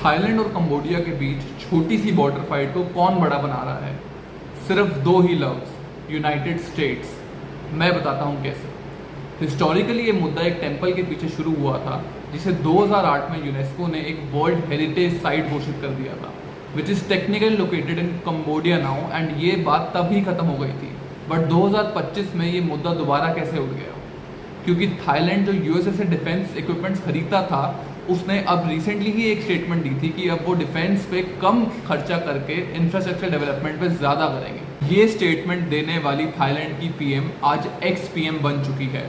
Thailand और Cambodia के बीच छोटी सी बॉर्डर फाइट को कौन बड़ा बना रहा है? सिर्फ दो ही लफ्ज़, यूनाइटेड स्टेट्स। मैं बताता हूँ कैसे। हिस्टोरिकली ये मुद्दा एक टेम्पल के पीछे शुरू हुआ था, जिसे 2008 में यूनेस्को ने एक वर्ल्ड हेरिटेज साइट घोषित कर दिया था, which is technically located in Cambodia now, and ये बात तभी खत्म हो गई थी। बट 2025 में ये मुद्दा दोबारा कैसे उठ गया? क्योंकि थाईलैंड जो यूएसए से डिफेंस इक्विपमेंट्स खरीदता था, उसने अब रिसेंटली ही एक स्टेटमेंट दी थी कि अब वो डिफेंस पे कम खर्चा करके इंफ्रास्ट्रक्चर डेवलपमेंट पे ज़्यादा करेंगे। ये स्टेटमेंट देने वाली थाईलैंड की पीएम आज एक्स पीएम बन चुकी है,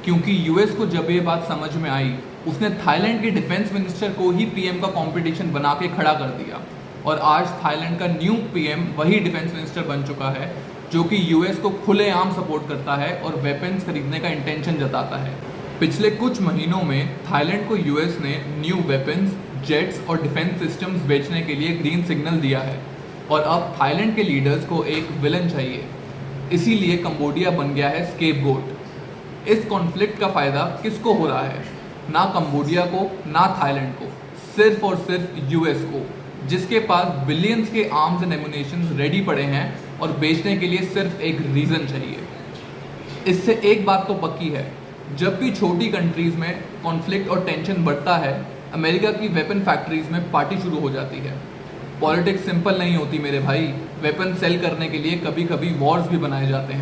क्योंकि यूएस को जब ये बात समझ में आई, उसने थाईलैंड के डिफेंस मिनिस्टर को ही पीएम का कंपटीशन बना के खड़ा कर दिया। और आज थाईलैंड का न्यू पीएम वही डिफेंस मिनिस्टर बन चुका है, जो कि यूएस को खुलेआम सपोर्ट करता है और वेपन्स खरीदने का इंटेंशन जताता है। पिछले कुछ महीनों में थाईलैंड को यूएस ने न्यू वेपन्स, जेट्स और डिफेंस सिस्टम्स बेचने के लिए ग्रीन सिग्नल दिया है, और अब थाईलैंड के लीडर्स को एक विलन चाहिए। इसीलिए कंबोडिया बन गया है स्केपगोट। इस कॉन्फ्लिक्ट का फ़ायदा किसको हो रहा है? ना कंबोडिया को, ना थाईलैंड को, सिर्फ और सिर्फ यूएस को, जिसके पास बिलियंस के आर्म्स एंड एमुनेशंस रेडी पड़े हैं और बेचने के लिए सिर्फ एक रीज़न चाहिए। इससे एक बात तो पक्की है, जब भी छोटी कंट्रीज़ में कॉन्फ्लिक्ट और टेंशन बढ़ता है, अमेरिका की वेपन फैक्ट्रीज़ में पार्टी शुरू हो जाती है। पॉलिटिक्स सिंपल नहीं होती मेरे भाई। वेपन सेल करने के लिए कभी कभी वॉर्स भी बनाए जाते हैं।